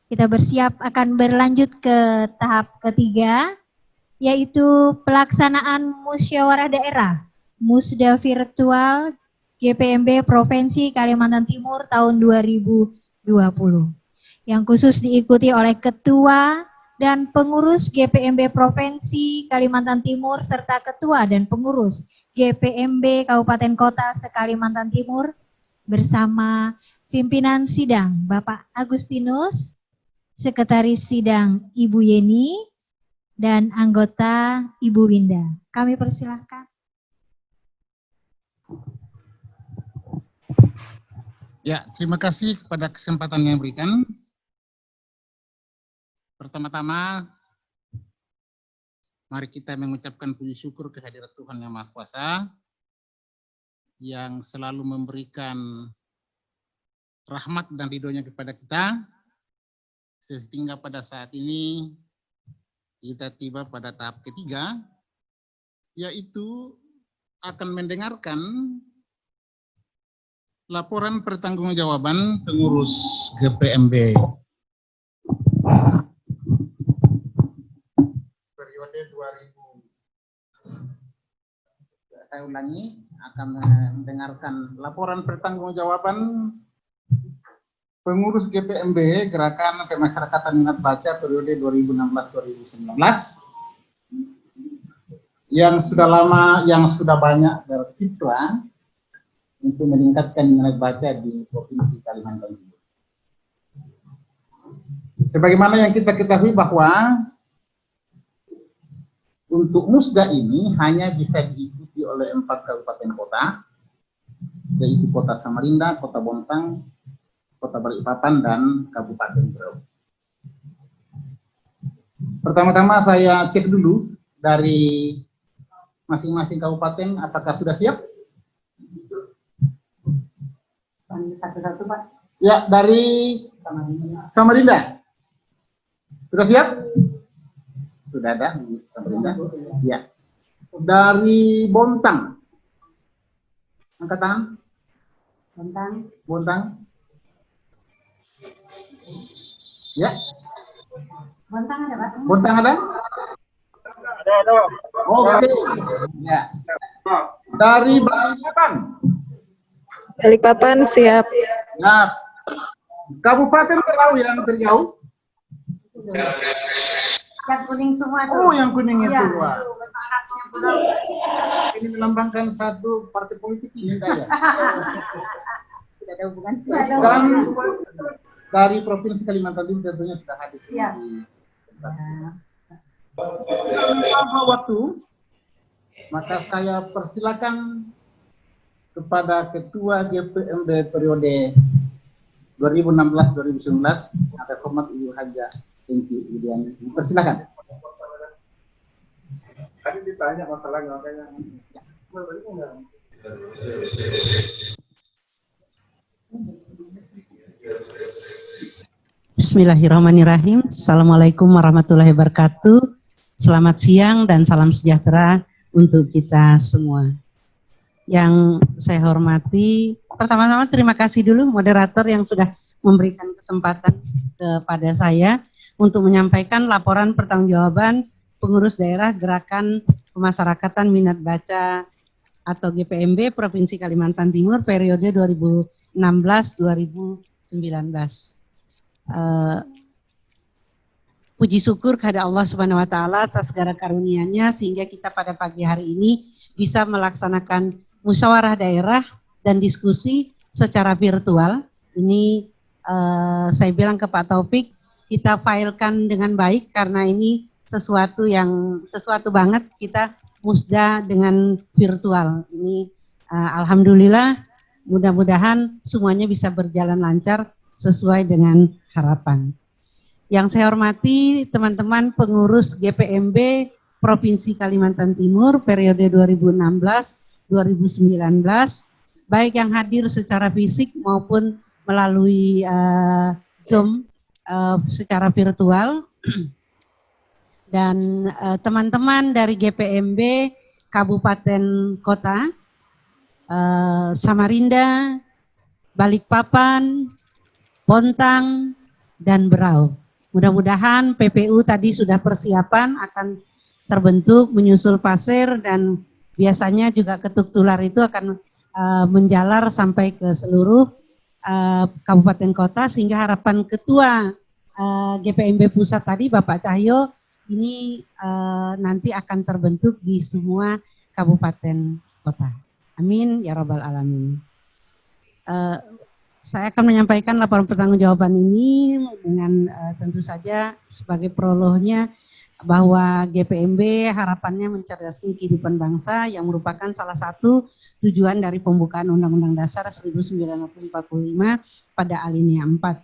Kita bersiap akan berlanjut ke tahap ketiga, yaitu pelaksanaan musyawarah daerah Musda Virtual GPMB Provinsi Kalimantan Timur tahun 2020 yang khusus diikuti oleh Ketua dan pengurus GPMB Provinsi Kalimantan Timur serta Ketua dan pengurus GPMB Kabupaten Kota se-Kalimantan Timur bersama pimpinan sidang Bapak Agustinus, Sekretaris Sidang Ibu Yeni, dan anggota Ibu Winda. Kami persilahkan. Ya, terima kasih kepada kesempatan yang diberikan. Pertama-tama, mari kita mengucapkan puji syukur kehadirat Tuhan Yang Maha Kuasa yang selalu memberikan rahmat dan ridhonya kepada kita, sehingga pada saat ini kita tiba pada tahap ketiga, yaitu akan mendengarkan laporan pertanggungjawaban pengurus GPMB periode 2000. Saya ulangi, akan mendengarkan laporan pertanggungjawaban pengurus GPMB Gerakan Pemasyarakatan Minat Baca periode 2016-2019 yang sudah lama, yang sudah banyak berkiprah untuk meningkatkan minat baca di Provinsi Kalimantan Timur. Sebagaimana yang kita ketahui bahwa untuk musda ini hanya bisa diikuti oleh 4 kabupaten kota, yaitu Kota Samarinda, Kota Bontang, Kota Balikpapan, dan Kabupaten Berau. Pertama-tama saya cek dulu dari masing-masing kabupaten apakah sudah siap? Satu-satu, Pak. Ya, dari Samarinda. Sudah siap? Sudah ada Samarinda? Ya. Dari Bontang. Angkat tangan. Bontang. Ya. Bontang ada, Pak? Bontang ada? Ada. Oke. Ya. Dari Balikpapan. Balikpapan siap. Nah, Kabupaten Berau yang terjauh. Yang kuning semua tuh. Oh, yang kuning itu. Ya, Wah. khasnya Berau. Ini melambangkan satu partai politik ini, ya. Tidak ada hubungan. Dan dari Provinsi Kalimantan Timur tentunya sudah hadir. Siap. Tanpa waktu, maka saya persilakan kepada Ketua GPMB periode 2016-2019 atas hormat Ibu Haja Engki Widiani. Persilakan. Tadi ditanya masalahnya makanya. Bismillahirrahmanirrahim. Assalamualaikum warahmatullahi wabarakatuh. Selamat siang dan salam sejahtera untuk kita semua. Yang saya hormati, pertama-tama terima kasih dulu moderator yang sudah memberikan kesempatan kepada saya untuk menyampaikan laporan pertanggungjawaban pengurus daerah Gerakan Pemasyarakatan Minat Baca atau GPMB Provinsi Kalimantan Timur periode 2016-2019. Puji syukur kepada Allah Subhanahu wa taala atas segala karunia-Nya sehingga kita pada pagi hari ini bisa melaksanakan musyawarah daerah dan diskusi secara virtual. Ini saya bilang ke Pak Taufik, kita filekan dengan baik karena ini sesuatu banget kita musda dengan virtual. Ini alhamdulillah, mudah-mudahan semuanya bisa berjalan lancar sesuai dengan harapan. Yang saya hormati teman-teman pengurus GPMB Provinsi Kalimantan Timur periode 2016-2019, baik yang hadir secara fisik maupun melalui Zoom secara virtual, dan teman-teman dari GPMB Kabupaten Kota, Samarinda, Balikpapan, Bontang, dan Berau. Mudah-mudahan PPU tadi sudah persiapan akan terbentuk, menyusul pasir, dan biasanya juga ketuk tular itu akan menjalar sampai ke seluruh kabupaten kota, sehingga harapan ketua GPMB pusat tadi Bapak Cahyo ini nanti akan terbentuk di semua kabupaten kota. Amin ya rabbal alamin. Saya akan menyampaikan laporan pertanggungjawaban ini dengan tentu saja sebagai prolognya bahwa GPMB harapannya mencerdaskan kehidupan bangsa yang merupakan salah satu tujuan dari pembukaan Undang-Undang Dasar 1945 pada alinea 4.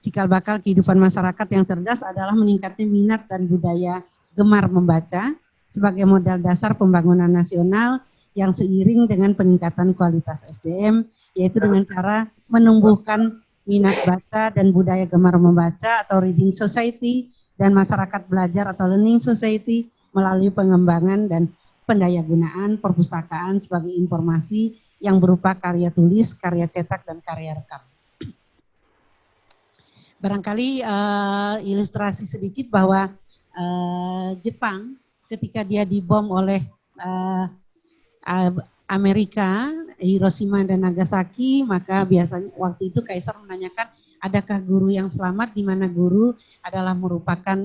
Cikal bakal kehidupan masyarakat yang cerdas adalah meningkatnya minat dan budaya gemar membaca sebagai modal dasar pembangunan nasional yang seiring dengan peningkatan kualitas SDM, yaitu dengan cara menumbuhkan minat baca dan budaya gemar membaca atau reading society dan masyarakat belajar atau learning society melalui pengembangan dan pendayagunaan perpustakaan sebagai informasi yang berupa karya tulis, karya cetak, dan karya rekam. Barangkali ilustrasi sedikit bahwa Jepang ketika dia dibom oleh Amerika, Hiroshima dan Nagasaki, maka biasanya waktu itu Kaisar menanyakan adakah guru yang selamat, di mana guru adalah merupakan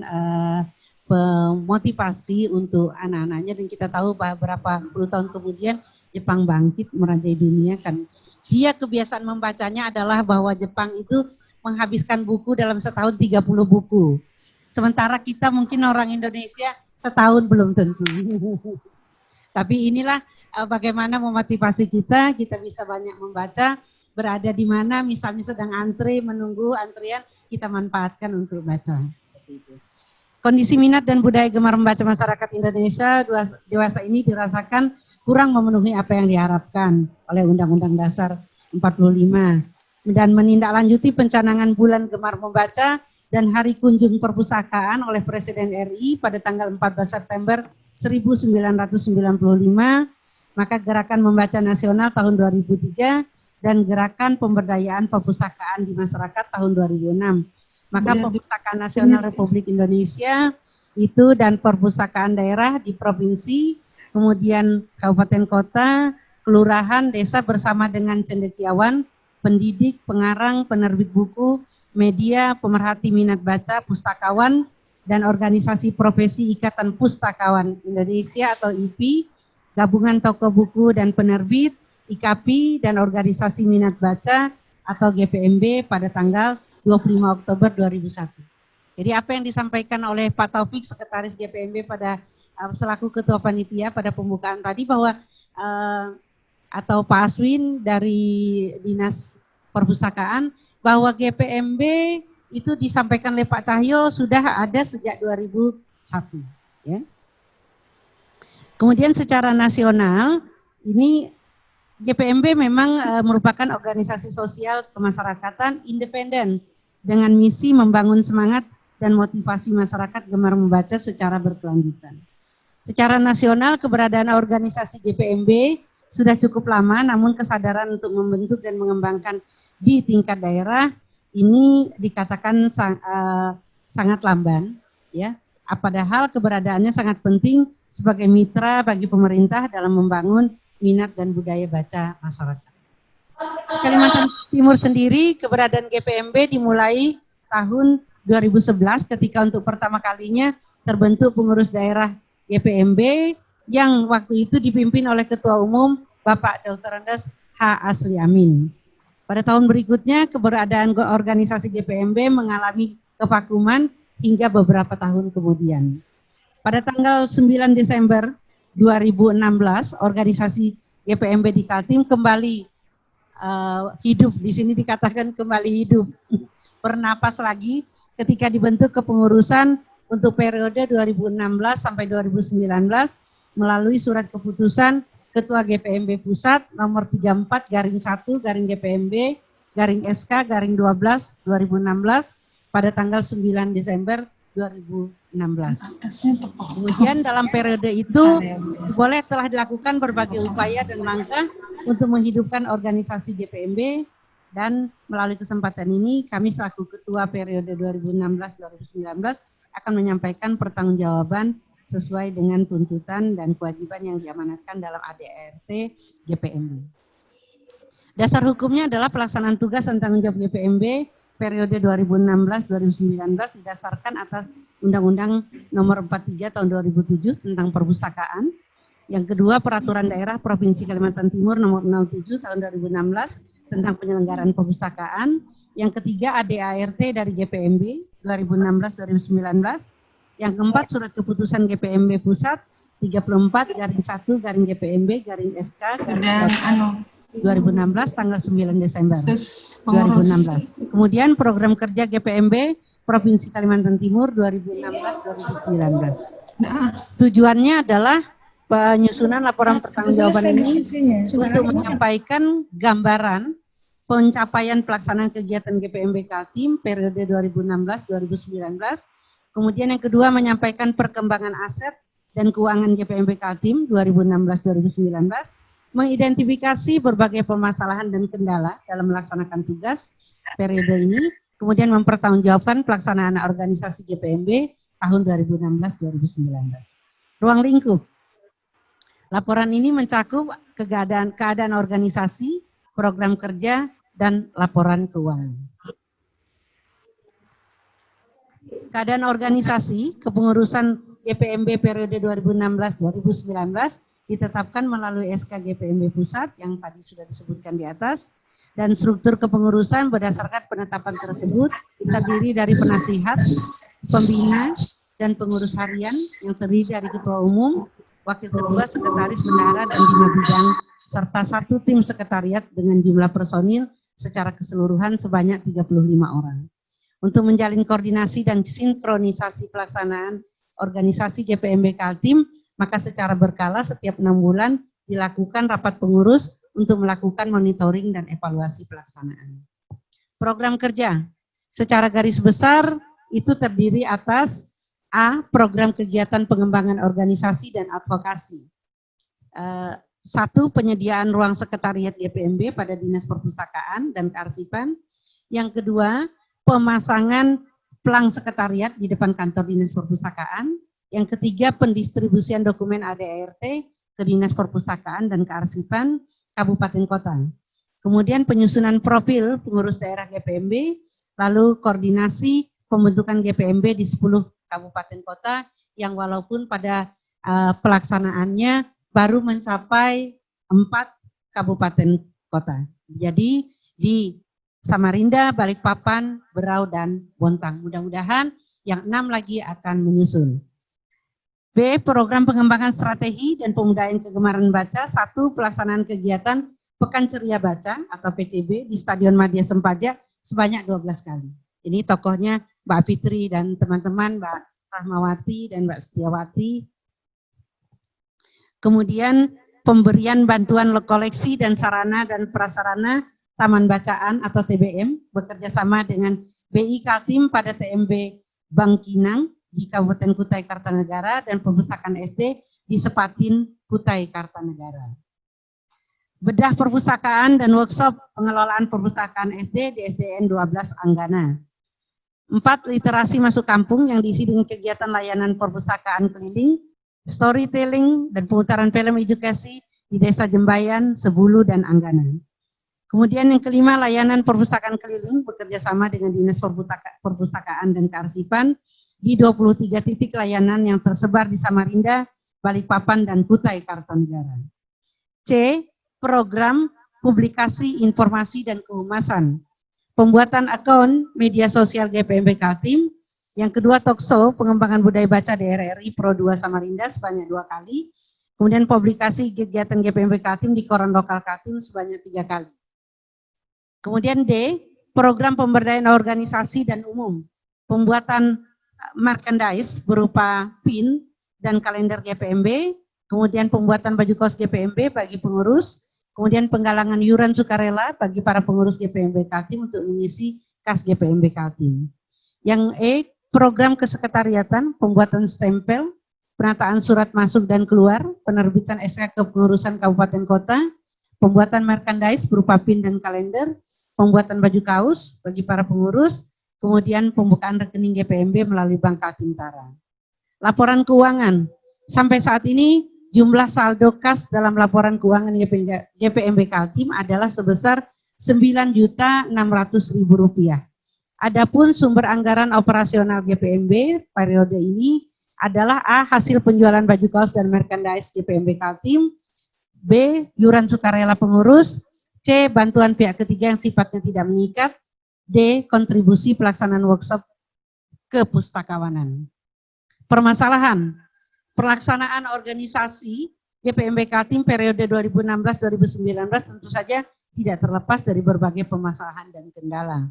pemotivasi untuk anak-anaknya, dan kita tahu beberapa puluh tahun kemudian Jepang bangkit merajai dunia kan. Dia kebiasaan membacanya adalah bahwa Jepang itu menghabiskan buku dalam setahun 30 buku. Sementara kita mungkin orang Indonesia setahun belum tentu. Tapi inilah bagaimana memotivasi kita bisa banyak membaca, berada di mana misalnya sedang antre, menunggu antrian, kita manfaatkan untuk baca. Kondisi minat dan budaya gemar membaca masyarakat Indonesia dewasa ini dirasakan kurang memenuhi apa yang diharapkan oleh Undang-Undang Dasar 45 dan menindaklanjuti pencanangan bulan gemar membaca dan hari kunjung perpustakaan oleh Presiden RI pada tanggal 14 September 1995, maka Gerakan Membaca Nasional tahun 2003 dan Gerakan Pemberdayaan Perpustakaan di Masyarakat tahun 2006. Maka Perpustakaan Nasional Republik Indonesia itu dan perpustakaan daerah di provinsi, kemudian kabupaten kota, kelurahan, desa bersama dengan cendekiawan, pendidik, pengarang, penerbit buku, media, pemerhati minat baca, pustakawan, dan organisasi profesi Ikatan Pustakawan Indonesia atau IPI, gabungan toko buku dan penerbit, IKAPI, dan organisasi minat baca atau GPMB pada tanggal 25 Oktober 2001. Jadi apa yang disampaikan oleh Pak Taufik, Sekretaris GPMB pada selaku Ketua Panitia pada pembukaan tadi bahwa atau Pak Aswin dari Dinas Perpustakaan bahwa GPMB itu disampaikan oleh Pak Cahyo sudah ada sejak 2001. Ya. Kemudian secara nasional ini GPMB memang merupakan organisasi sosial kemasyarakatan independen dengan misi membangun semangat dan motivasi masyarakat gemar membaca secara berkelanjutan. Secara nasional keberadaan organisasi GPMB sudah cukup lama, namun kesadaran untuk membentuk dan mengembangkan di tingkat daerah ini dikatakan sangat lamban, ya. Padahal keberadaannya sangat penting sebagai mitra bagi pemerintah dalam membangun minat dan budaya baca masyarakat. Kalimantan Timur sendiri keberadaan GPMB dimulai tahun 2011 ketika untuk pertama kalinya terbentuk pengurus daerah GPMB yang waktu itu dipimpin oleh Ketua Umum Bapak Dr. Andes H. Asri Amin. Pada tahun berikutnya keberadaan organisasi GPMB mengalami kevakuman hingga beberapa tahun kemudian. Pada tanggal 9 Desember 2016 organisasi GPMB di Kaltim kembali hidup, di sini dikatakan kembali hidup, bernapas lagi ketika dibentuk kepengurusan untuk periode 2016 sampai 2019 melalui surat keputusan Ketua GPMB Pusat nomor 34/1/GPMB/SK/12 2016 pada tanggal 9 Desember 2016. Kemudian dalam periode itu telah dilakukan berbagai upaya dan langkah untuk menghidupkan organisasi GPMB Dan melalui kesempatan ini kami selaku Ketua periode 2016-2019 akan menyampaikan pertanggungjawaban sesuai dengan tuntutan dan kewajiban yang diamanatkan dalam ADART GPMB. Dasar hukumnya adalah pelaksanaan tugas dan tanggung jawab GPMB periode 2016-2019 didasarkan atas Undang-Undang Nomor 43 Tahun 2007 tentang Perpustakaan. Yang kedua, Peraturan Daerah Provinsi Kalimantan Timur Nomor 07 Tahun 2016 tentang penyelenggaraan perpustakaan. Yang ketiga, ADART dari GPMB 2016-2019. Yang keempat, Surat Keputusan GPMB Pusat 34/1/GPMB/SK 2016 tanggal 9 Desember 2016. Kemudian program kerja GPMB Provinsi Kalimantan Timur 2016-2019. Tujuannya adalah penyusunan laporan pertanggungjawaban ini untuk menyampaikan gambaran pencapaian pelaksanaan kegiatan GPMB Kaltim periode 2016-2019. Kemudian yang kedua menyampaikan perkembangan aset dan keuangan GPMB Kaltim 2016-2019. Mengidentifikasi berbagai permasalahan dan kendala dalam melaksanakan tugas periode ini, kemudian mempertanggungjawabkan pelaksanaan organisasi GPMB tahun 2016-2019. Ruang lingkup. Laporan ini mencakup keadaan organisasi, program kerja, dan laporan keuangan. Keadaan organisasi, kepengurusan GPMB periode 2016-2019 ditetapkan melalui SK GPMB Pusat yang tadi sudah disebutkan di atas, dan struktur kepengurusan berdasarkan penetapan tersebut terdiri dari penasihat, pembina, dan pengurus harian yang terdiri dari ketua umum, wakil ketua, sekretaris bendahara, dan 5 bidang, serta 1 tim sekretariat dengan jumlah personil secara keseluruhan sebanyak 35 orang. Untuk menjalin koordinasi dan sinkronisasi pelaksanaan organisasi GPMB Kaltim, maka secara berkala setiap 6 bulan dilakukan rapat pengurus untuk melakukan monitoring dan evaluasi pelaksanaan. Program kerja secara garis besar itu terdiri atas A. Program kegiatan pengembangan organisasi dan advokasi. 1. Penyediaan ruang sekretariat GPMB pada Dinas Perpustakaan dan Kearsipan. Yang kedua, pemasangan pelang sekretariat di depan kantor Dinas Perpustakaan. Yang ketiga, pendistribusian dokumen ADART ke Dinas Perpustakaan dan Kearsipan Kabupaten Kota. Kemudian penyusunan profil pengurus daerah GPMB, lalu koordinasi pembentukan GPMB di 10 Kabupaten Kota yang walaupun pada pelaksanaannya baru mencapai 4 Kabupaten Kota. Jadi di Samarinda, Balikpapan, Berau, dan Bontang. Mudah-mudahan yang 6 lagi akan menyusul. B. Program pengembangan strategi dan pembudayaan kegemaran baca. 1. Pelaksanaan kegiatan Pekan Ceria Baca atau PCB di Stadion Madia Sempaja sebanyak 12 kali. Ini tokohnya Mbak Fitri dan teman-teman, Mbak Rahmawati dan Mbak Setiawati. Kemudian pemberian bantuan koleksi dan sarana dan prasarana Taman Bacaan atau TBM bekerja sama dengan BI Kaltim pada TMB Bangkinang di Kabupaten Kutai Kartanegara dan Perpustakaan SD di Sepatin Kutai Kartanegara. Bedah perpustakaan dan workshop pengelolaan perpustakaan SD di SDN 12 Anggana. 4. Literasi masuk kampung yang diisi dengan kegiatan layanan perpustakaan keliling, storytelling, dan pemutaran film edukasi di Desa Jembayan, Sebulu, dan Anggana. Kemudian yang kelima, layanan perpustakaan keliling bekerja sama dengan Dinas Perpustakaan dan Kearsipan di 23 titik layanan yang tersebar di Samarinda, Balikpapan, dan Kutai Kartanegara. C. Program publikasi informasi dan kehumasan. Pembuatan akun media sosial GPMB Kaltim. Yang kedua, Talkshow pengembangan budaya baca di RRI Pro 2 Samarinda sebanyak 2 kali. Kemudian publikasi kegiatan GPMB Kaltim di koran lokal Kaltim sebanyak 3 kali. Kemudian D. Program pemberdayaan organisasi dan umum. Pembuatan merchandise berupa pin dan kalender GPMB, kemudian pembuatan baju kaos GPMB bagi pengurus, kemudian penggalangan iuran sukarela bagi para pengurus GPMB Kaltim untuk mengisi kas GPMB Kaltim. Yang E, program kesekretariatan, pembuatan stempel, penataan surat masuk dan keluar, penerbitan SK kepengurusan kabupaten kota, pembuatan merchandise berupa pin dan kalender, pembuatan baju kaos bagi para pengurus, kemudian pembukaan rekening GPMB melalui Bank Kaltim-Tara. Laporan keuangan, sampai saat ini jumlah saldo kas dalam laporan keuangan GPMB Kaltim adalah sebesar Rp9.600.000. Adapun sumber anggaran operasional GPMB periode ini adalah A. Hasil penjualan baju kaos dan merchandise GPMB Kaltim, B. Iuran sukarela pengurus, C. Bantuan pihak ketiga yang sifatnya tidak mengikat, D. Kontribusi pelaksanaan workshop kepustakawanan. Permasalahan, pelaksanaan organisasi GPMB Kaltim periode 2016-2019 tentu saja tidak terlepas dari berbagai permasalahan dan kendala.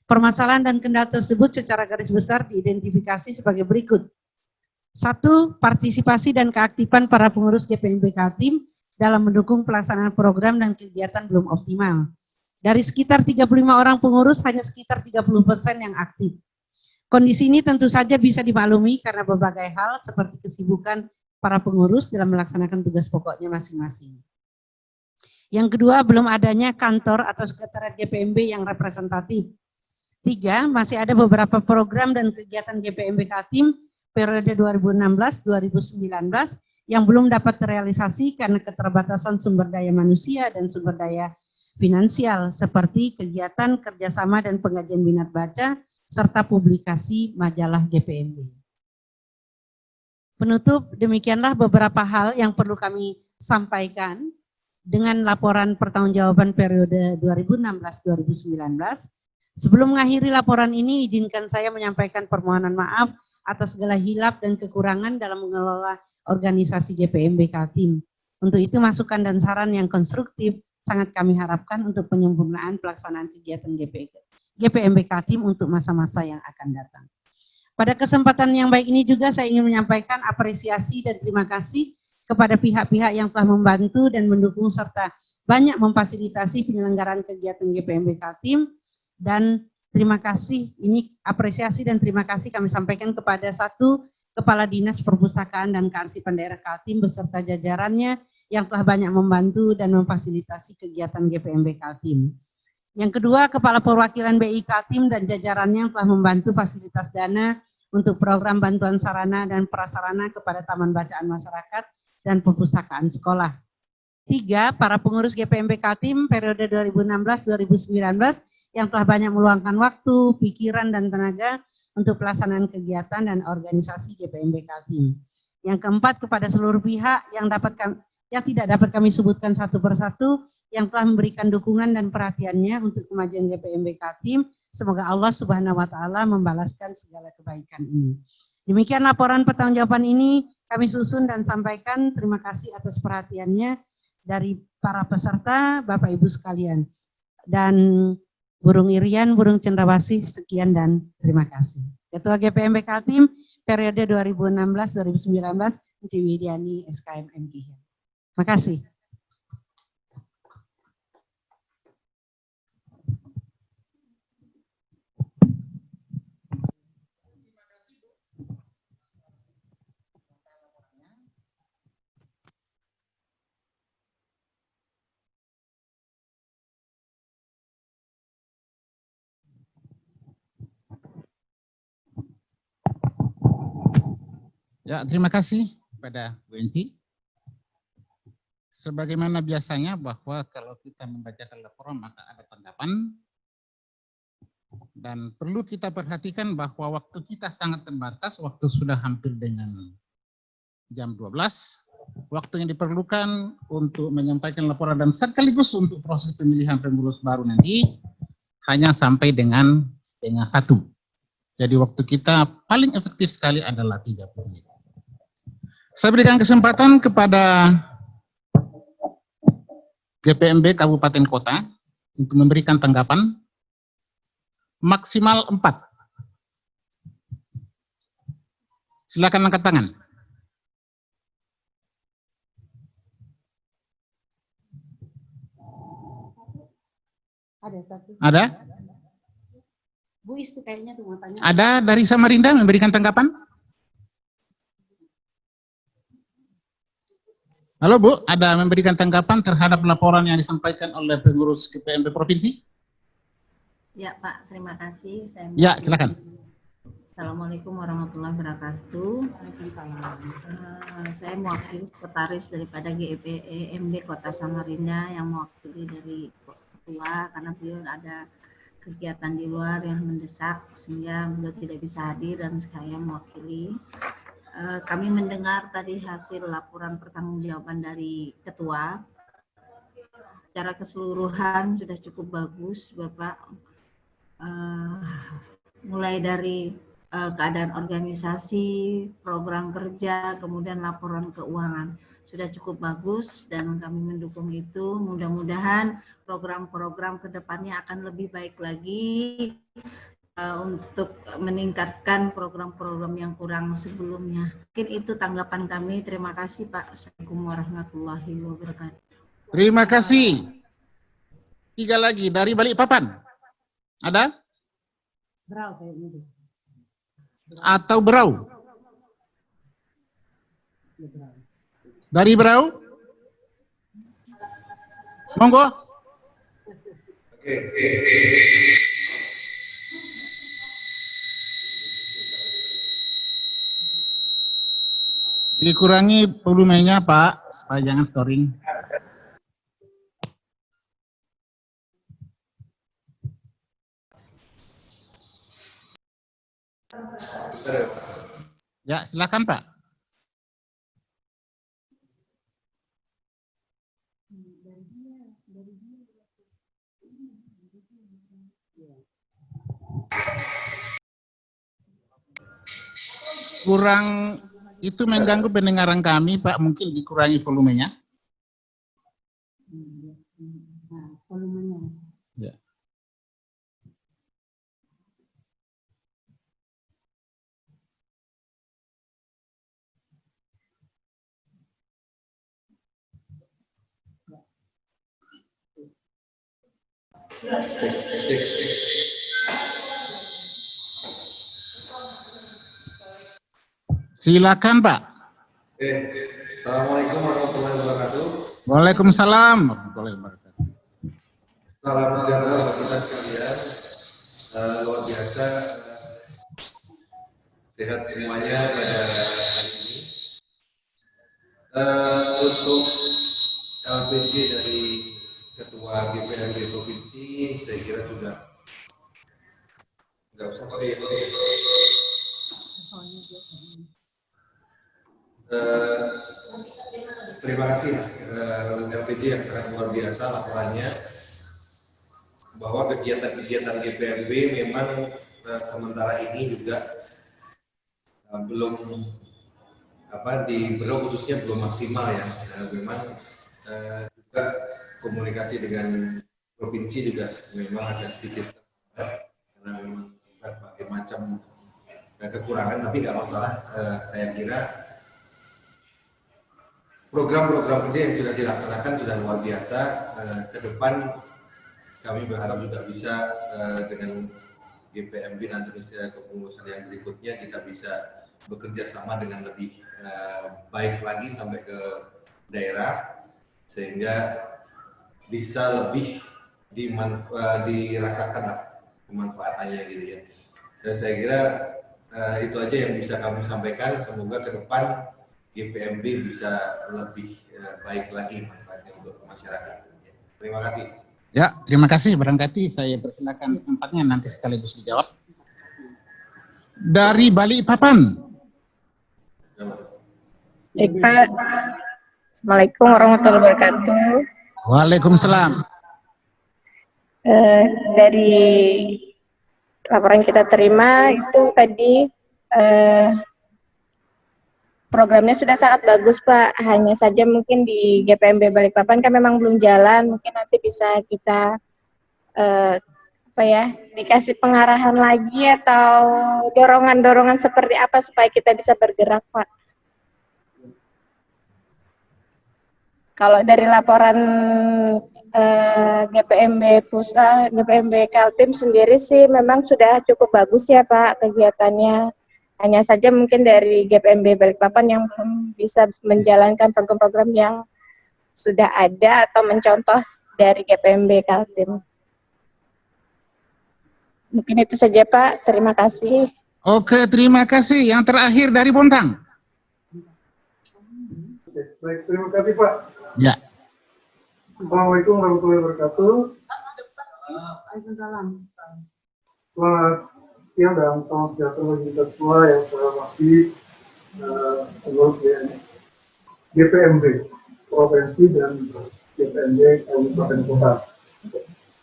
Permasalahan dan kendala tersebut secara garis besar diidentifikasi sebagai berikut. 1. Partisipasi dan keaktifan para pengurus GPMB Kaltim dalam mendukung pelaksanaan program dan kegiatan belum optimal. Dari sekitar 35 orang pengurus, hanya sekitar 30% yang aktif. Kondisi ini tentu saja bisa dimaklumi karena berbagai hal seperti kesibukan para pengurus dalam melaksanakan tugas pokoknya masing-masing. Yang kedua, belum adanya kantor atau sekretariat GPMB yang representatif. 3. Masih ada beberapa program dan kegiatan GPMB Kaltim periode 2016-2019 yang belum dapat terrealisasi karena keterbatasan sumber daya manusia dan sumber daya finansial seperti kegiatan kerjasama dan pengkajian minat baca serta publikasi majalah GPMB. Penutup, demikianlah beberapa hal yang perlu kami sampaikan dengan laporan pertanggungjawaban periode 2016-2019. Sebelum mengakhiri laporan ini, izinkan saya menyampaikan permohonan maaf atas segala hilaf dan kekurangan dalam mengelola organisasi GPMB Kaltim. Untuk itu masukan dan saran yang konstruktif sangat kami harapkan untuk penyempurnaan pelaksanaan kegiatan GPMB Kaltim untuk masa-masa yang akan datang. Pada kesempatan yang baik ini juga saya ingin menyampaikan apresiasi dan terima kasih kepada pihak-pihak yang telah membantu dan mendukung serta banyak memfasilitasi penyelenggaraan kegiatan GPMB Kaltim. Dan terima kasih, ini apresiasi dan terima kasih kami sampaikan kepada 1. Kepala Dinas Perpustakaan dan Kearsipan Daerah Kaltim beserta jajarannya yang telah banyak membantu dan memfasilitasi kegiatan GPMB Kaltim. Yang kedua, Kepala Perwakilan BI Kaltim dan jajarannya yang telah membantu fasilitas dana untuk program bantuan sarana dan prasarana kepada Taman Bacaan Masyarakat dan Perpustakaan Sekolah. 3. Para pengurus GPMB Kaltim periode 2016-2019 yang telah banyak meluangkan waktu, pikiran, dan tenaga untuk pelaksanaan kegiatan dan organisasi GPMB Kaltim. Yang keempat, kepada seluruh pihak yang tidak dapat kami sebutkan satu persatu, yang telah memberikan dukungan dan perhatiannya untuk kemajuan GPMB Kaltim. Semoga Allah Subhanahu wa Ta'ala membalaskan segala kebaikan ini. Demikian laporan pertanggungjawaban ini kami susun dan sampaikan. Terima kasih atas perhatiannya dari para peserta, Bapak Ibu sekalian. Dan Burung Irian, Burung Cendrawasih, sekian dan terima kasih. Ketua GPMB Kaltim periode 2016-2019, Enci Widiani, SKM MGH. Terima kasih. Ya, terima kasih kepada Bu Enci. Sebagaimana biasanya bahwa kalau kita membacakan laporan maka ada tanggapan. Dan perlu kita perhatikan bahwa waktu kita sangat terbatas, waktu sudah hampir dengan jam 12. Waktu yang diperlukan untuk menyampaikan laporan dan sekaligus untuk proses pemilihan pengurus baru nanti hanya sampai dengan 12:30. Jadi waktu kita paling efektif sekali adalah 30 menit. Saya berikan kesempatan kepada GPMB Kabupaten Kota untuk memberikan tanggapan maksimal 4. Silakan angkat tangan. Ada satu. Ada? Bu Istu kayaknya tuh mau tanya. Ada dari Samarinda memberikan tanggapan? Halo Bu, ada memberikan tanggapan terhadap laporan yang disampaikan oleh pengurus GPMB Provinsi? Ya Pak, terima kasih. Ya, silakan. Assalamualaikum warahmatullahi wabarakatuh. Saya mewakili sekretaris daripada GPMB Kota Samarinda yang mewakili dari ketua karena beliau ada kegiatan di luar yang mendesak sehingga beliau tidak bisa hadir dan saya mewakili. Kami mendengar tadi hasil laporan pertanggungjawaban dari ketua. Secara keseluruhan sudah cukup bagus, Bapak. Mulai dari keadaan organisasi, program kerja, kemudian laporan keuangan sudah cukup bagus dan kami mendukung itu. Mudah-mudahan program-program kedepannya akan lebih baik lagi untuk meningkatkan program-program yang kurang sebelumnya. Mungkin itu tanggapan kami. Terima kasih Pak. Assalamualaikum warahmatullahi wabarakatuh. Terima kasih. 3 lagi dari Balikpapan. Ada? Atau Berau? Dari Berau? Monggo. Dikurangi volumenya Pak, supaya jangan storing. Ya, silakan Pak. Kurang itu mengganggu pendengaran kami Pak, mungkin dikurangi volumenya. Ya. Silakan Pak. Assalamualaikum warahmatullahi wabarakatuh. Waalaikumsalam warahmatullahi wabarakatuh. Salam sejahtera bagi kita sekalian. Luar biasa sehat semuanya pada hari ini. Untuk LPG dari Ketua GPMB Provinsi, saya kira sudah nggak usah pakai. Terima kasih LPG yang sangat luar biasa laporannya, bahwa kegiatan-kegiatan GPMB memang sementara ini juga belum di Berau khususnya belum maksimal ya. Memang juga komunikasi dengan provinsi juga memang agak sedikit karena memang berbagai macam kekurangan, tapi nggak masalah. Saya kira program-program kerja yang sudah dilaksanakan sudah luar biasa. Ke depan kami berharap juga bisa dengan GPMB nanti kepengurusan yang berikutnya kita bisa bekerja sama dengan lebih baik lagi sampai ke daerah sehingga bisa lebih dirasakan lah kemanfaatannya gitu ya. Dan saya kira itu aja yang bisa kami sampaikan. Semoga ke depan GPMB bisa lebih baik lagi manfaatnya untuk masyarakat. Terima kasih. Ya, terima kasih. Barangkali saya persilakan tempatnya nanti sekaligus dijawab. Dari Balikpapan. Baik Pak. Assalamualaikum warahmatullahi wabarakatuh. Waalaikumsalam. Dari laporan kita terima itu tadi programnya sudah sangat bagus Pak, hanya saja mungkin di GPMB Balikpapan kan memang belum jalan, mungkin nanti bisa kita dikasih pengarahan lagi atau dorongan-dorongan seperti apa supaya kita bisa bergerak Pak. Kalau dari laporan GPMB Kaltim sendiri sih memang sudah cukup bagus ya Pak kegiatannya. Hanya saja mungkin dari GPMB Balikpapan yang belum bisa menjalankan program-program yang sudah ada atau mencontoh dari GPMB Kaltim. Mungkin itu saja Pak, terima kasih. Oke, terima kasih. Yang terakhir dari Bontang. Oke, baik, terima kasih Pak. Ya. Assalamualaikum warahmatullahi wabarakatuh. Selamat siang dan salam sejahtera bagi kita semua yang saya hormati pengurus GPMB Provinsi dan GPMB Kabupaten Kota.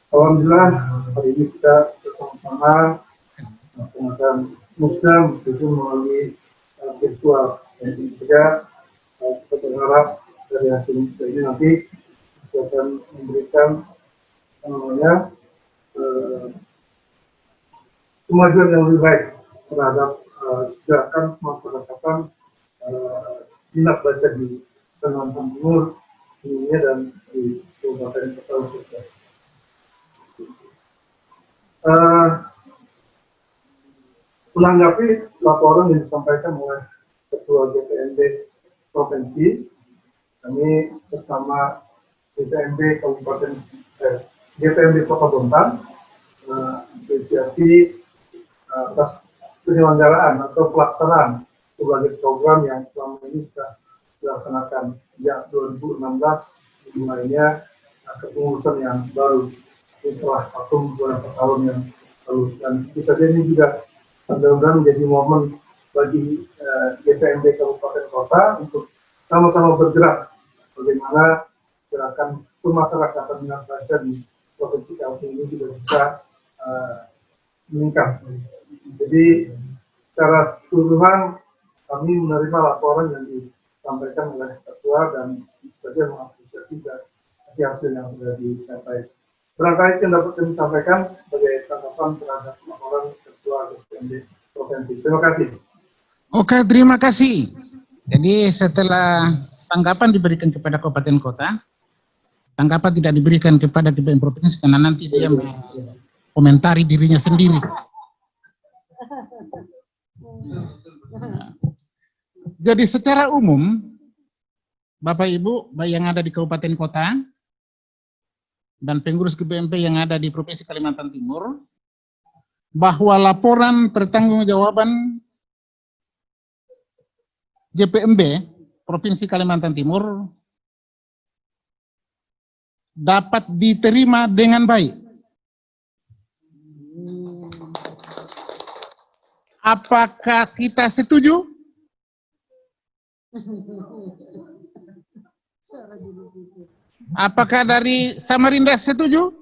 Alhamdulillah hari ini kita bersama-sama melaksanakan musda meskipun melalui virtual. Jadi juga kita berharap dari hasil musda ini nanti kita akan memberikan kemajuan yang lebih baik terhadap gerakan masyarakatan minat baca di Kalimantan Timur, dunia dan di Kabupaten Kota khususnya. Menanggapi laporan yang disampaikan oleh Ketua GPMB Provinsi, kami bersama GPMB Kabupaten GPMB Kota Bontang apresiasi atas penyelenggaraan atau pelaksanaan berbagai program yang selama ini sudah dilaksanakan sejak 2016 dimulainya kepengurusan yang baru setelah beberapa tahun yang lalu, dan tentu saja ini juga mudah-mudahan menjadi momen bagi GPMB Kabupaten Kota untuk sama-sama bergerak bagaimana gerakan pemasyarakatan minat baca di Provinsi Kaltim ini juga bisa meningkat. Jadi secara keseluruhan kami menerima laporan yang disampaikan oleh Ketua dan saja mengapresiasi hasil yang sudah dicapai. Barangkali yang dapat kami sampaikan sebagai tanggapan terhadap laporan Ketua GPMB Provinsi. Terima kasih. Oke, terima kasih. Jadi setelah tanggapan diberikan kepada kabupaten kota, tanggapan tidak diberikan kepada GPM Provinsi karena nanti dia komentari dirinya sendiri. Jadi secara umum, Bapak Ibu yang ada di kabupaten kota dan pengurus GPMB yang ada di Provinsi Kalimantan Timur, bahwa laporan pertanggungjawaban GPMB Provinsi Kalimantan Timur dapat diterima dengan baik. Apakah kita setuju? Apakah dari Samarinda setuju?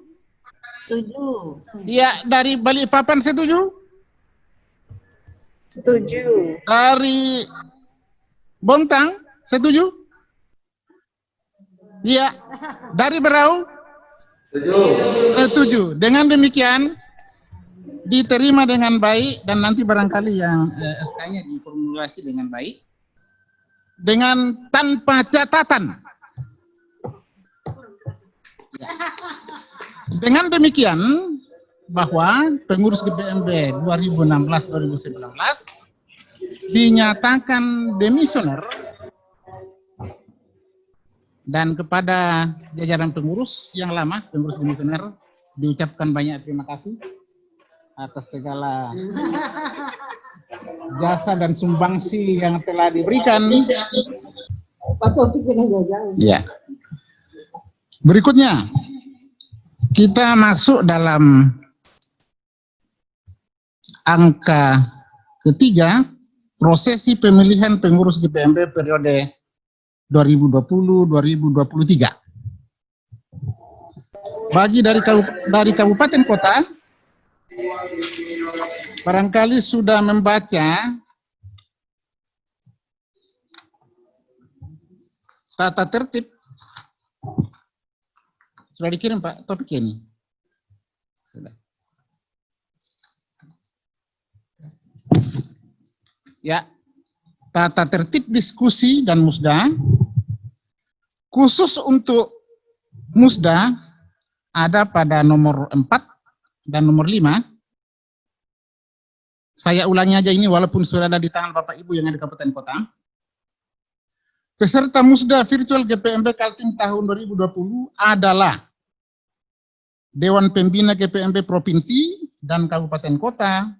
Setuju. Ya, dari Balikpapan setuju? Setuju. Dari Bontang setuju? Ya. Dari Berau? Setuju. Dengan demikian diterima dengan baik dan nanti barangkali yang SK-nya diformulasi dengan baik dengan tanpa catatan. Ya. Dengan demikian bahwa pengurus GPMB 2016-2019 dinyatakan demisioner dan kepada jajaran pengurus yang lama, pengurus demisioner, diucapkan banyak terima kasih atas segala jasa dan sumbangsi yang telah diberikan. Ya. Berikutnya, kita masuk dalam angka ketiga, prosesi pemilihan pengurus GPMB periode 2020-2023. Bagi dari kabupaten kota, barangkali sudah membaca tata tertib. Sudah dikirim Pak topik ini? Sudah. Ya, tata tertib diskusi dan musda. Khusus untuk musda ada pada nomor 4 dan nomor 5. Saya ulangi aja ini walaupun sudah ada di tangan Bapak Ibu yang ada di Kabupaten Kota. Peserta musda virtual GPMB Kaltim tahun 2020 adalah Dewan Pembina GPMB Provinsi dan kabupaten kota,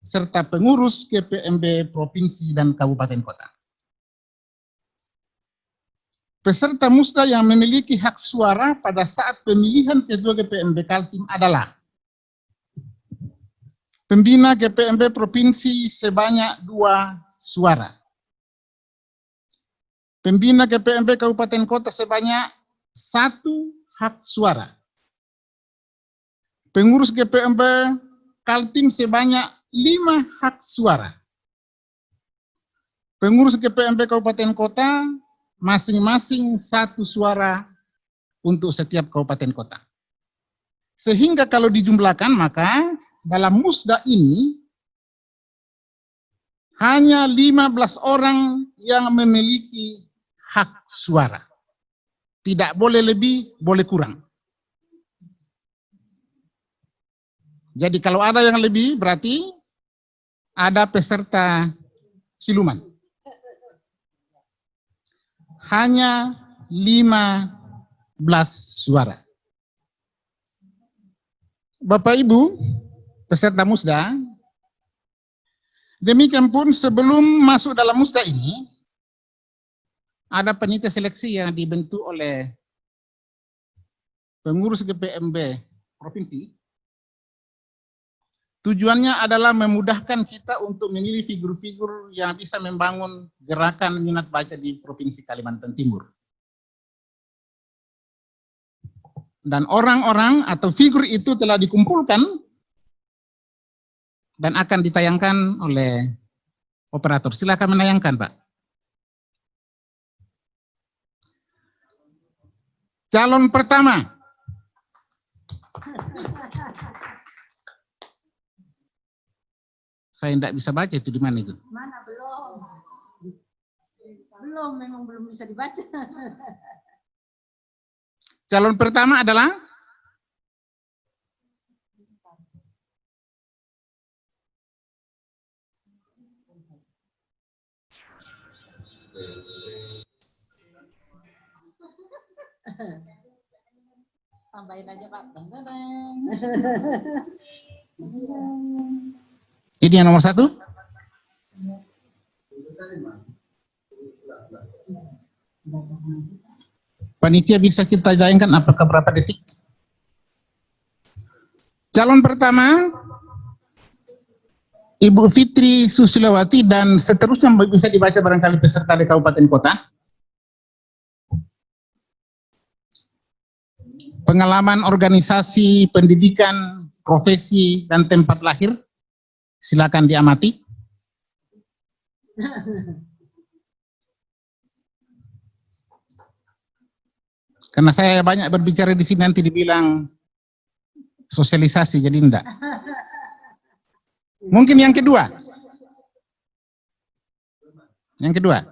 serta pengurus GPMB provinsi dan kabupaten kota. Peserta musda yang memiliki hak suara pada saat pemilihan ketua GPMB Kaltim adalah pembina GPMB provinsi sebanyak 2 suara. Pembina GPMB kabupaten kota sebanyak 1 hak suara. Pengurus GPMB Kaltim sebanyak 5 hak suara. Pengurus GPMB kabupaten kota masing-masing 1 suara untuk setiap kabupaten kota. Sehingga kalau dijumlahkan maka dalam musda ini hanya 15 orang yang memiliki hak suara. Tidak boleh lebih, boleh kurang. Jadi kalau ada yang lebih berarti ada peserta siluman. Hanya 15 suara. Bapak Ibu, peserta musda, demikian pun sebelum masuk dalam musda ini, ada panitia seleksi yang dibentuk oleh pengurus GPMB provinsi. Tujuannya adalah memudahkan kita untuk memilih figur-figur yang bisa membangun gerakan minat baca di Provinsi Kalimantan Timur. Dan orang-orang atau figur itu telah dikumpulkan dan akan ditayangkan oleh operator. Silakan menayangkan, Pak. Calon pertama. Saya tidak bisa baca itu di mana itu. Mana belum? Belum, memang belum bisa dibaca. Calon pertama adalah Tambahin aja, Pak. ini yang nomor 1. Panitia bisa kita tayangkan apakah berapa detik? Calon pertama Ibu Fitri Susilawati dan seterusnya bisa dibaca barangkali peserta di kabupaten kota. Pengalaman organisasi, pendidikan, profesi, dan tempat lahir. Silakan diamati. Karena saya banyak berbicara di sini nanti dibilang sosialisasi, jadi enggak. Mungkin yang kedua. Yang kedua.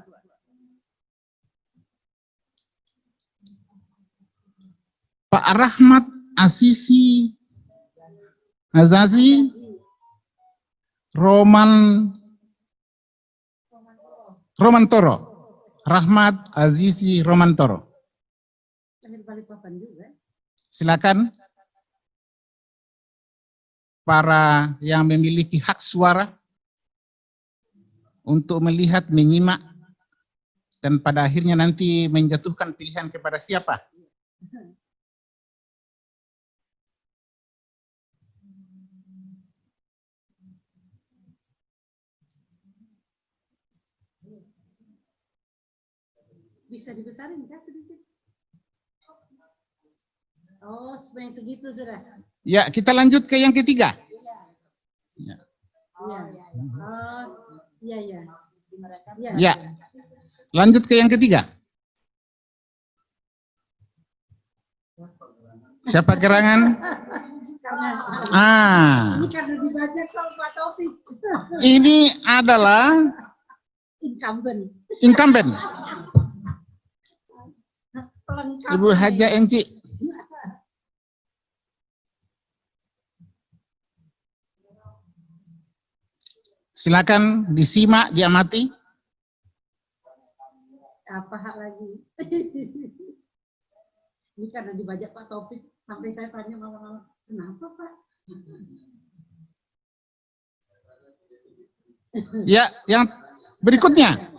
Pak Rahmat Asisi Azazi Romantoro. Rahmat Azizi Romantoro. Silakan para yang memiliki hak suara untuk melihat, menyimak, dan pada akhirnya nanti menjatuhkan pilihan kepada siapa. Bisa dibesarin kan sedikit? Oh, supaya segitu sudah. Ya, kita lanjut ke yang ketiga. Iya. Oh, iya, iya. Ya, lanjut ke yang ketiga. Siapa gerangan? Ini karena dibaca sama Pak Taufik. Ini adalah incumbent. Ibu Haja Enci. Silakan disimak, diamati. Apa hak lagi? Ini karena dibajak Pak Taufik sampai saya tanya malam-malam, kenapa Pak? Ya, yang berikutnya.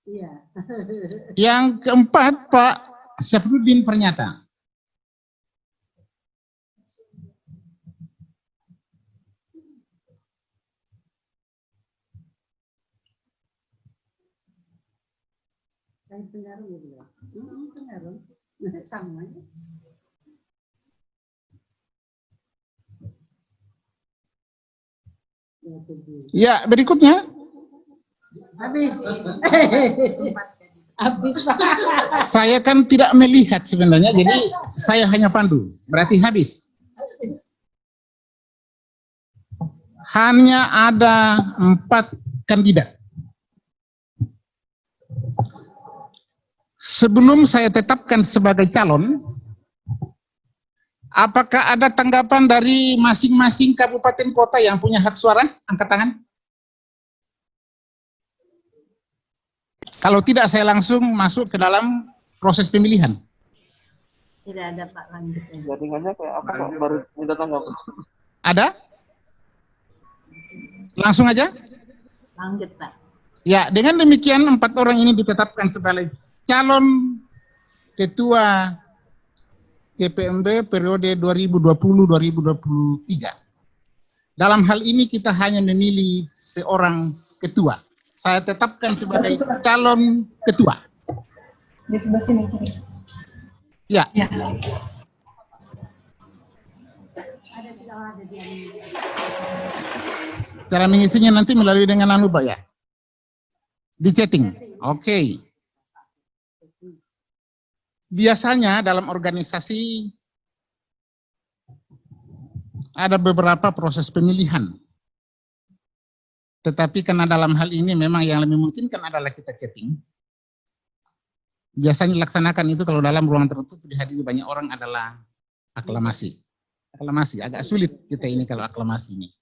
Iya. Yang keempat, Pak Syafruddin Pernyataan. Pengaruh gitu ya. Pengaruh. Sama. Ya, berikutnya. Habis. Habis, Pak. Saya kan tidak melihat sebenarnya, jadi saya hanya pandu. Berarti habis. Hanya ada 4 kandidat. Sebelum saya tetapkan sebagai calon, apakah ada tanggapan dari masing-masing kabupaten kota yang punya hak suara? Angkat tangan. Kalau tidak, saya langsung masuk ke dalam proses pemilihan. Tidak ada Pak, lanjut. Jaringannya kayak apa Pak? Baru minta tanggapan. Ada? Langsung aja? Lanjut Pak. Ya, dengan demikian 4 orang ini ditetapkan sebagai calon ketua GPMB periode 2020-2023. Dalam hal ini kita hanya memilih seorang ketua. Saya tetapkan sebagai calon ketua. Di sebelah sini kiri. Ya. Ya. Cara mengisinya nanti melalui dengan anu Pak ya? Di chatting. Oke. Biasanya dalam organisasi ada beberapa proses pemilihan. Tetapi karena dalam hal ini memang yang lebih memungkinkan adalah kita chatting. Biasanya dilaksanakan itu kalau dalam ruangan tertutup dihadiri banyak orang adalah aklamasi. Aklamasi, agak sulit kita ini kalau aklamasi ini.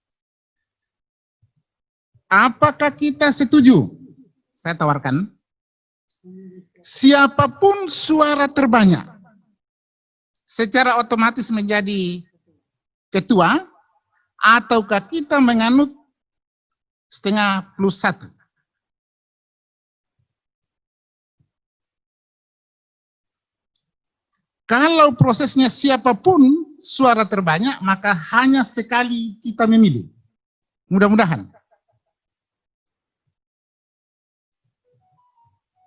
Apakah kita setuju? Saya tawarkan. Siapapun suara terbanyak secara otomatis menjadi ketua, ataukah kita menganut setengah plus 1? Kalau prosesnya siapapun suara terbanyak, maka hanya sekali kita memilih. Mudah-mudahan.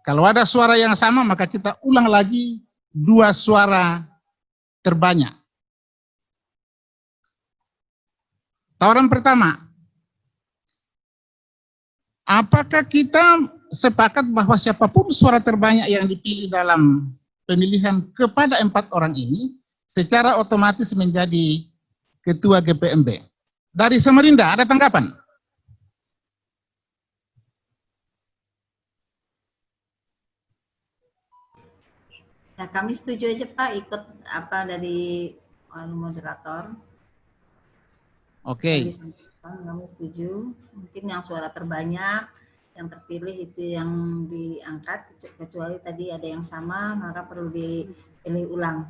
Kalau ada suara yang sama, maka kita ulang lagi 2 suara terbanyak. Tawaran pertama, apakah kita sepakat bahwa siapapun suara terbanyak yang dipilih dalam pemilihan kepada 4 orang ini, secara otomatis menjadi ketua GPMB? Dari Samarinda, ada tanggapan? Ya, kami setuju aja Pak, ikut apa dari moderator. Oke. Kami setuju. Mungkin yang suara terbanyak, yang terpilih itu yang diangkat, kecuali tadi ada yang sama, maka perlu dipilih ulang.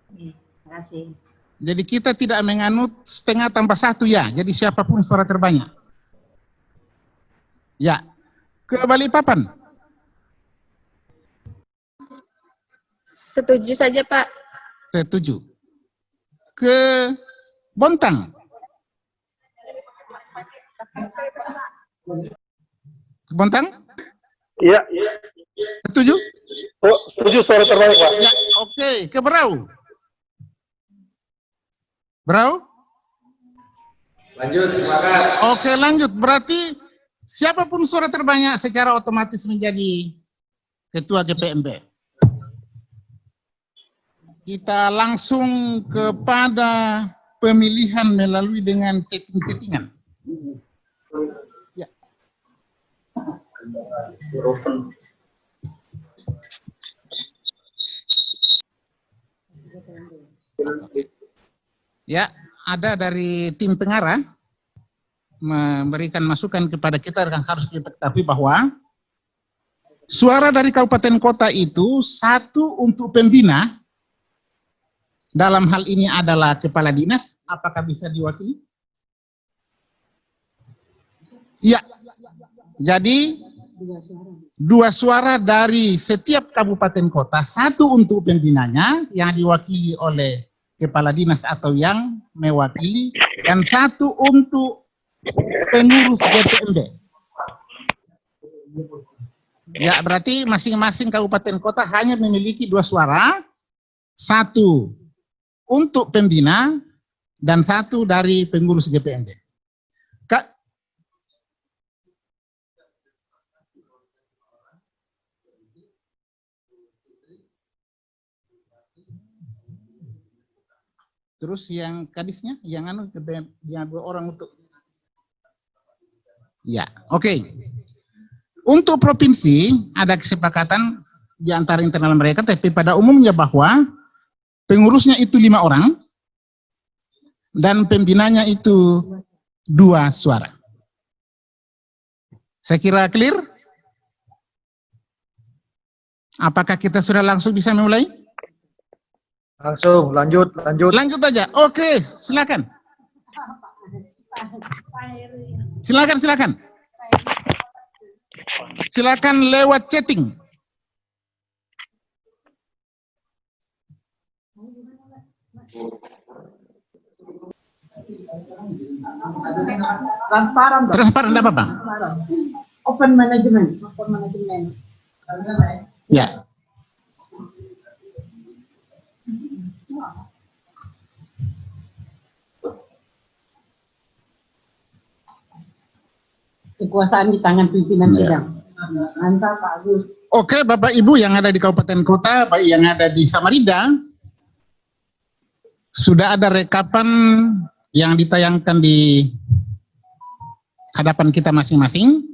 Terima kasih. Jadi kita tidak menganut setengah tambah 1 ya, jadi siapapun suara terbanyak. Ya, ke Balikpapan. Setuju saja Pak. Setuju. Ke Bontang. Ke Bontang? Iya. Setuju? Setuju suara terbanyak Pak. Ya, oke. Ke Berau. Berau? Lanjut, sepakat. Oke, lanjut. Berarti siapapun suara terbanyak secara otomatis menjadi ketua GPMB. Kita langsung kepada pemilihan melalui dengan chatting-chattingan. Ya. Ya, ada dari tim pengarah memberikan masukan kepada kita yang harus kita ketahui bahwa suara dari kabupaten kota itu 1 untuk pembina, dalam hal ini adalah kepala dinas, apakah bisa diwakili? Ya, jadi 2 suara dari setiap kabupaten kota, 1 untuk pembinanya yang diwakili oleh kepala dinas atau yang mewakili, dan 1 untuk pengurus GPMB. Ya, berarti masing-masing kabupaten kota hanya memiliki 2 suara, 1 untuk pembina dan 1 dari pengurus GPMB. Terus yang kadisnya, yang 2 orang untuk. Ya, oke. Untuk provinsi ada kesepakatan di antara internal mereka, tapi pada umumnya bahwa pengurusnya itu 5 orang dan pembinanya itu 2 suara. Saya kira clear? Apakah kita sudah langsung bisa memulai? Langsung, lanjut. Lanjut aja. Oke, silakan. Silakan. Silakan lewat chatting. Transparan, enggak apa-apa. Open management. Ya. Kekuasaan di tangan pimpinan sidang. Mantap Pak Agus. Oke, Bapak Ibu yang ada di kabupaten kota, baik yang ada di Samarinda, sudah ada rekapan yang ditayangkan di hadapan kita masing-masing.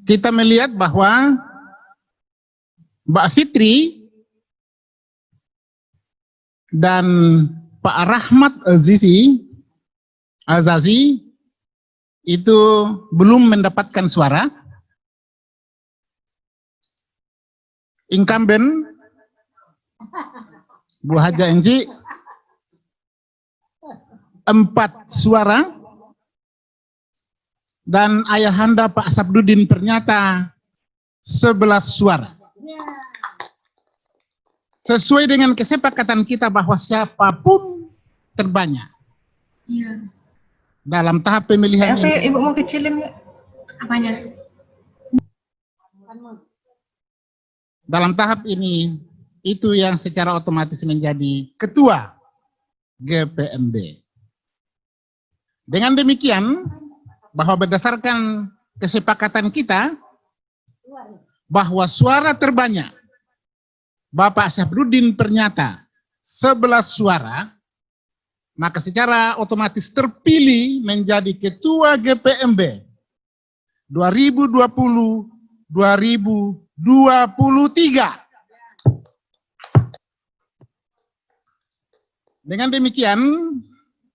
Kita melihat bahwa Mbak Fitri dan Pak Rahmat Azazi itu belum mendapatkan suara. Incumbent Bu Haja Enji 4 suara, dan ayahanda Pak Sabdudin ternyata 11 suara. Sesuai dengan kesepakatan kita bahwa siapapun terbanyak dalam tahap pemilihan ini. Ibu mau kecilin nggak? Apanya? Dalam tahap ini, itu yang secara otomatis menjadi ketua GPMB. Dengan demikian, bahwa berdasarkan kesepakatan kita, bahwa suara terbanyak Bapak Syafruddin ternyata 11 suara, maka secara otomatis terpilih menjadi ketua GPMB 2020-2023. Dengan demikian,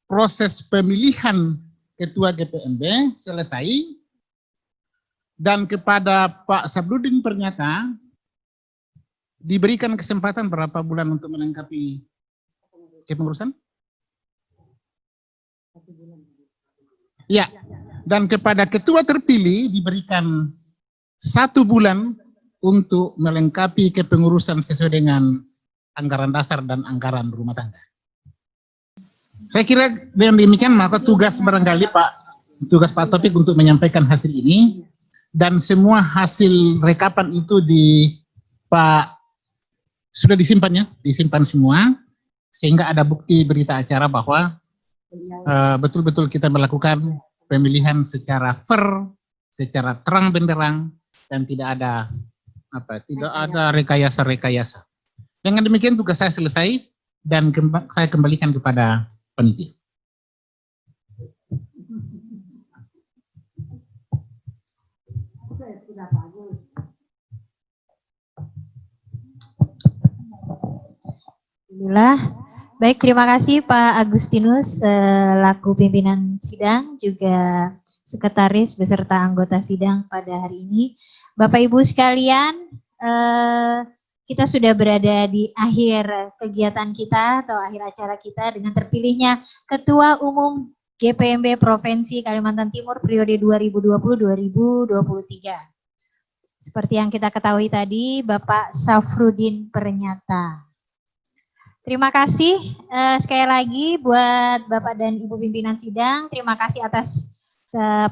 proses pemilihan ketua GPMB selesai, dan kepada Pak Sabdudin ternyata diberikan kesempatan berapa bulan untuk melengkapi kepengurusan? Ya, dan kepada ketua terpilih diberikan 1 bulan untuk melengkapi kepengurusan sesuai dengan anggaran dasar dan anggaran rumah tangga. Saya kira dengan demikian maka tugas Pak Topik untuk menyampaikan hasil ini, dan semua hasil rekapan itu sudah disimpan semua, sehingga ada bukti berita acara bahwa betul-betul kita melakukan pemilihan secara fair, secara terang benderang, dan tidak ada rekayasa. Dengan demikian tugas saya selesai, dan saya kembalikan kepada panitia. Alhamdulillah. Baik, terima kasih Pak Agustinus selaku pimpinan sidang, juga Sekretaris beserta anggota sidang pada hari ini. Bapak Ibu sekalian, kita sudah berada di akhir kegiatan kita atau akhir acara kita dengan terpilihnya Ketua Umum GPMB Provinsi Kalimantan Timur periode 2020-2023. Seperti yang kita ketahui tadi, Bapak Safrudin Pernyata. Terima kasih sekali lagi buat Bapak dan Ibu pimpinan sidang. Terima kasih atas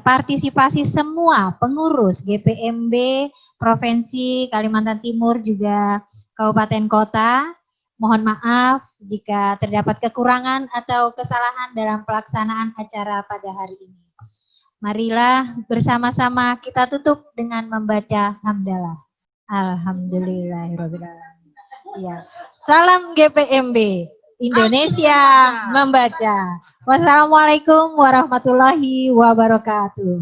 partisipasi semua pengurus GPMB Provinsi Kalimantan Timur juga Kabupaten Kota. Mohon maaf jika terdapat kekurangan atau kesalahan dalam pelaksanaan acara pada hari ini. Marilah bersama-sama kita tutup dengan membaca hamdalah. Alhamdulillahirabbil alamin. Ya. Salam GPMB Indonesia membaca. Wassalamualaikum warahmatullahi wabarakatuh.